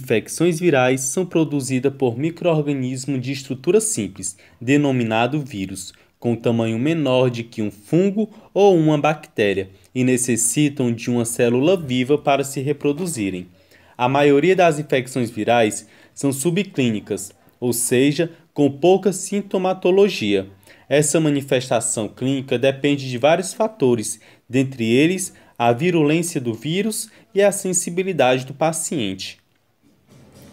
Infecções virais são produzidas por micro-organismo de estrutura simples, denominado vírus, com tamanho menor de que um fungo ou uma bactéria, e necessitam de uma célula viva para se reproduzirem. A maioria das infecções virais são subclínicas, ou seja, com pouca sintomatologia. Essa manifestação clínica depende de vários fatores, dentre eles a virulência do vírus e a sensibilidade do paciente.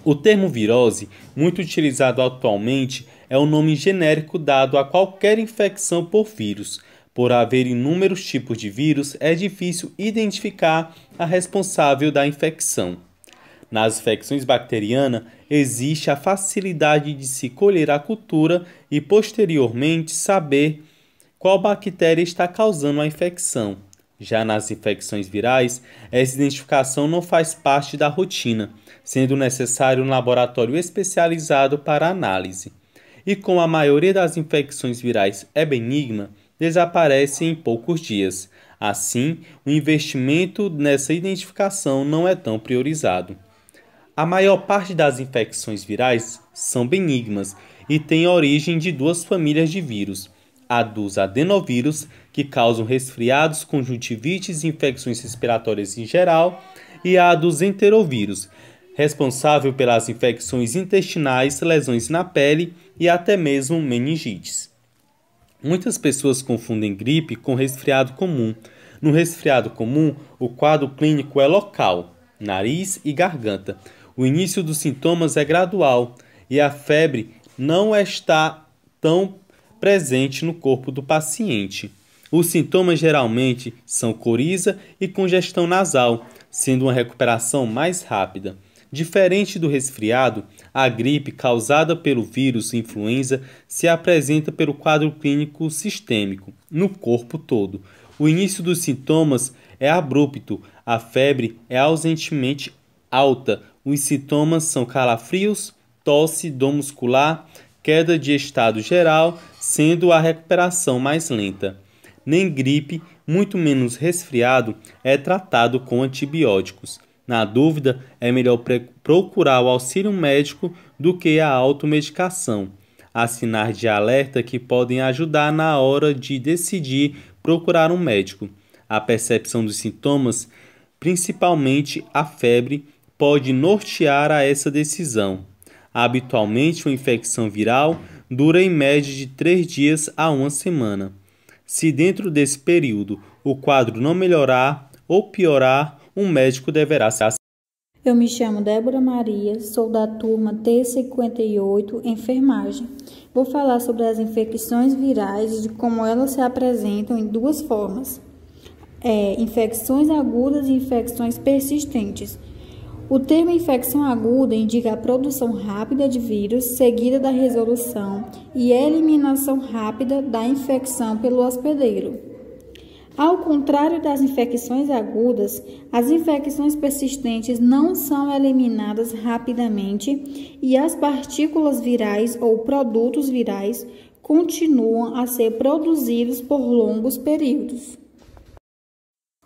O termo virose, muito utilizado atualmente, é o nome genérico dado a qualquer infecção por vírus. Por haver inúmeros tipos de vírus, é difícil identificar a responsável da infecção. Nas infecções bacterianas, existe a facilidade de se colher a cultura e, posteriormente, saber qual bactéria está causando a infecção. Já nas infecções virais, essa identificação não faz parte da rotina, sendo necessário um laboratório especializado para análise. E como a maioria das infecções virais é benigna, desaparece em poucos dias. Assim, o investimento nessa identificação não é tão priorizado. A maior parte das infecções virais são benignas e têm origem de duas famílias de vírus: a dos adenovírus, que causam resfriados, conjuntivites e infecções respiratórias em geral, e a dos enterovírus, responsável pelas infecções intestinais, lesões na pele e até mesmo meningites. Muitas pessoas confundem gripe com resfriado comum. No resfriado comum, o quadro clínico é local, nariz e garganta. O início dos sintomas é gradual e a febre não está tão presente no corpo do paciente. Os sintomas geralmente são coriza e congestão nasal, sendo uma recuperação mais rápida. Diferente do resfriado, a gripe causada pelo vírus influenza se apresenta pelo quadro clínico sistêmico, no corpo todo. O início dos sintomas é abrupto, a febre é ausentemente alta. Os sintomas são calafrios, tosse, dor muscular, queda de estado geral, sendo a recuperação mais lenta. Nem gripe, muito menos resfriado, é tratado com antibióticos. Na dúvida, é melhor procurar o auxílio médico do que a automedicação. Há sinais de alerta que podem ajudar na hora de decidir procurar um médico. A percepção dos sintomas, principalmente a febre, pode nortear a essa decisão. Habitualmente, uma infecção viral dura em média de 3 dias a 1 semana. Se dentro desse período o quadro não melhorar ou piorar, um médico deverá ser. Eu me chamo Débora Maria, sou da turma T58, enfermagem. Vou falar sobre as infecções virais e de como elas se apresentam em duas formas: infecções agudas e infecções persistentes. O termo infecção aguda indica a produção rápida de vírus, seguida da resolução e eliminação rápida da infecção pelo hospedeiro. Ao contrário das infecções agudas, as infecções persistentes não são eliminadas rapidamente e as partículas virais ou produtos virais continuam a ser produzidos por longos períodos.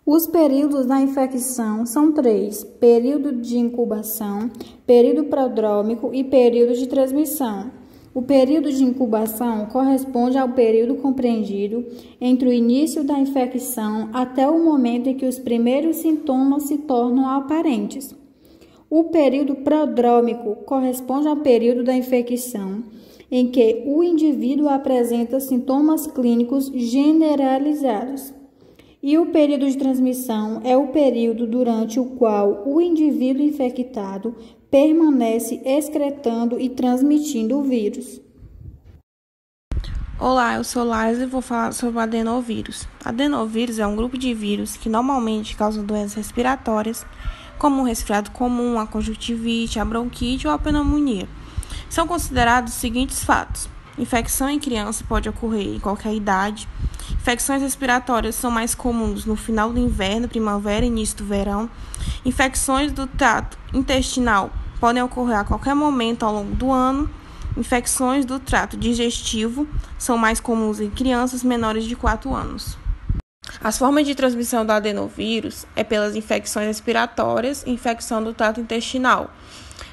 Os períodos da infecção são 3: período de incubação, período prodrômico e período de transmissão. O período de incubação corresponde ao período compreendido entre o início da infecção até o momento em que os primeiros sintomas se tornam aparentes. O período prodrômico corresponde ao período da infecção em que o indivíduo apresenta sintomas clínicos generalizados. E o período de transmissão é o período durante o qual o indivíduo infectado permanece excretando e transmitindo o vírus. Olá, eu sou Laís e vou falar sobre o adenovírus. Adenovírus é um grupo de vírus que normalmente causam doenças respiratórias, como o resfriado comum, a conjuntivite, a bronquite ou a pneumonia. São considerados os seguintes fatos: infecção em criança pode ocorrer em qualquer idade. Infecções respiratórias são mais comuns no final do inverno, primavera e início do verão. Infecções do trato intestinal podem ocorrer a qualquer momento ao longo do ano. Infecções do trato digestivo são mais comuns em crianças menores de 4 anos. As formas de transmissão do adenovírus é pelas infecções respiratórias e infecção do trato intestinal.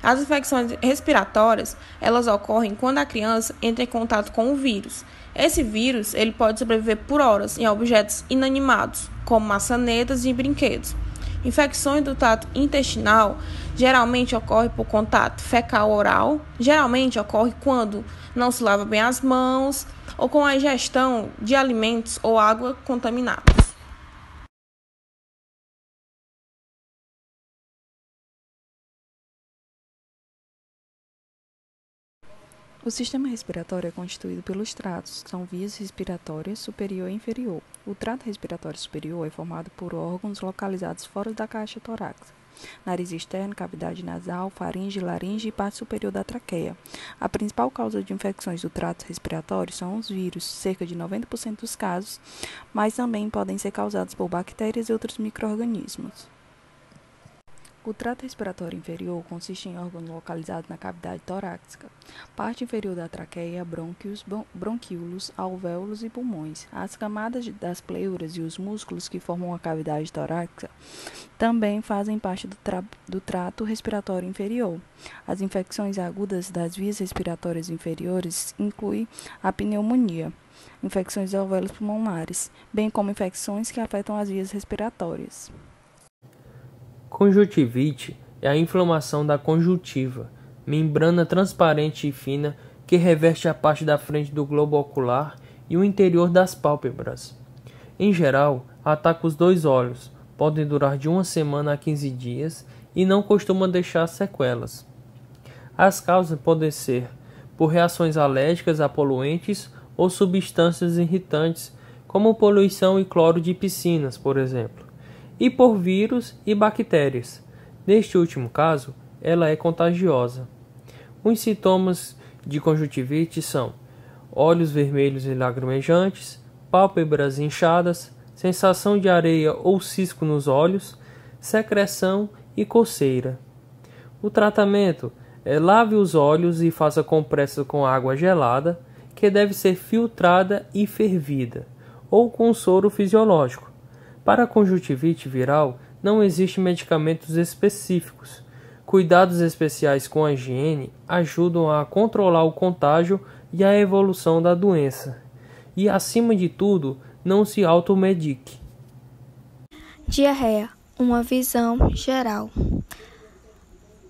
As infecções respiratórias, elas ocorrem quando a criança entra em contato com o vírus. Esse vírus, ele pode sobreviver por horas em objetos inanimados, como maçanetas e brinquedos. Infecções do trato intestinal geralmente ocorrem por contato fecal-oral, geralmente ocorre quando não se lava bem as mãos ou com a ingestão de alimentos ou água contaminados. O sistema respiratório é constituído pelos tratos, que são vias respiratórias superior e inferior. O trato respiratório superior é formado por órgãos localizados fora da caixa torácica. Nariz externo, cavidade nasal, faringe, laringe e parte superior da traqueia. A principal causa de infecções do trato respiratório são os vírus, cerca de 90% dos casos, mas também podem ser causados por bactérias e outros micro-organismos. O trato respiratório inferior consiste em órgãos localizados na cavidade torácica, parte inferior da traqueia, brônquios, bronquíolos, alvéolos e pulmões. As camadas das pleuras e os músculos que formam a cavidade torácica também fazem parte do trato respiratório inferior. As infecções agudas das vias respiratórias inferiores incluem a pneumonia, infecções de alvéolos pulmonares, bem como infecções que afetam as vias respiratórias. Conjuntivite é a inflamação da conjuntiva, membrana transparente e fina que reveste a parte da frente do globo ocular e o interior das pálpebras. Em geral, ataca os dois olhos, podem durar de 1 semana a 15 dias e não costuma deixar sequelas. As causas podem ser por reações alérgicas a poluentes ou substâncias irritantes, como poluição e cloro de piscinas, por exemplo, e por vírus e bactérias. Neste último caso, ela é contagiosa. Os sintomas de conjuntivite são olhos vermelhos e lacrimejantes, pálpebras inchadas, sensação de areia ou cisco nos olhos, secreção e coceira. O tratamento é lave os olhos e faça compressa com água gelada, que deve ser filtrada e fervida, ou com soro fisiológico. Para a conjuntivite viral, não existem medicamentos específicos. Cuidados especiais com a higiene ajudam a controlar o contágio e a evolução da doença. E, acima de tudo, não se automedique. Diarreia, uma visão geral.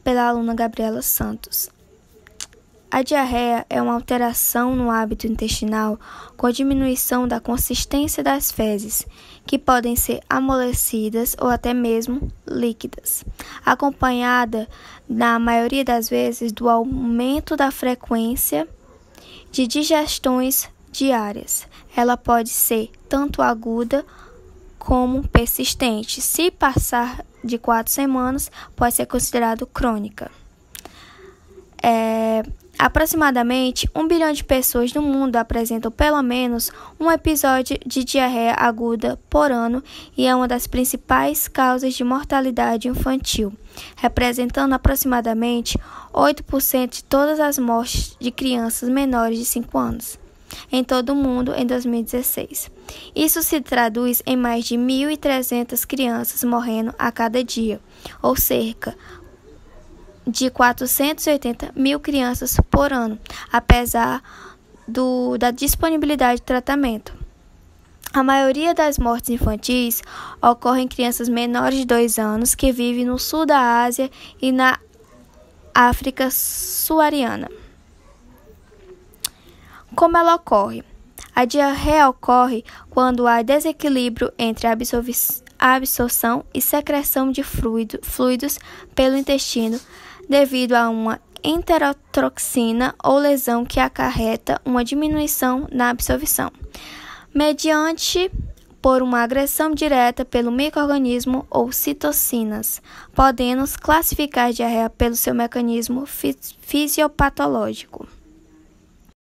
Pela aluna Gabriela Santos. A diarreia é uma alteração no hábito intestinal com diminuição da consistência das fezes, que podem ser amolecidas ou até mesmo líquidas, acompanhada, na maioria das vezes, do aumento da frequência de digestões diárias. Ela pode ser tanto aguda como persistente. Se passar de 4 semanas, pode ser considerado crônica. Aproximadamente 1 bilhão de pessoas no mundo apresentam pelo menos um episódio de diarreia aguda por ano e é uma das principais causas de mortalidade infantil, representando aproximadamente 8% de todas as mortes de crianças menores de 5 anos em todo o mundo em 2016. Isso se traduz em mais de 1.300 crianças morrendo a cada dia, ou cerca de 480 mil crianças por ano, apesar da disponibilidade de tratamento. A maioria das mortes infantis ocorre em crianças menores de 2 anos que vivem no sul da Ásia e na África subsaariana. Como ela ocorre? A diarreia ocorre quando há desequilíbrio entre a absorção e secreção de fluidos pelo intestino, devido a uma enterotoxina ou lesão que acarreta uma diminuição na absorção, mediante por uma agressão direta pelo micro-organismo ou citocinas. Podemos classificar a diarreia pelo seu mecanismo fisiopatológico.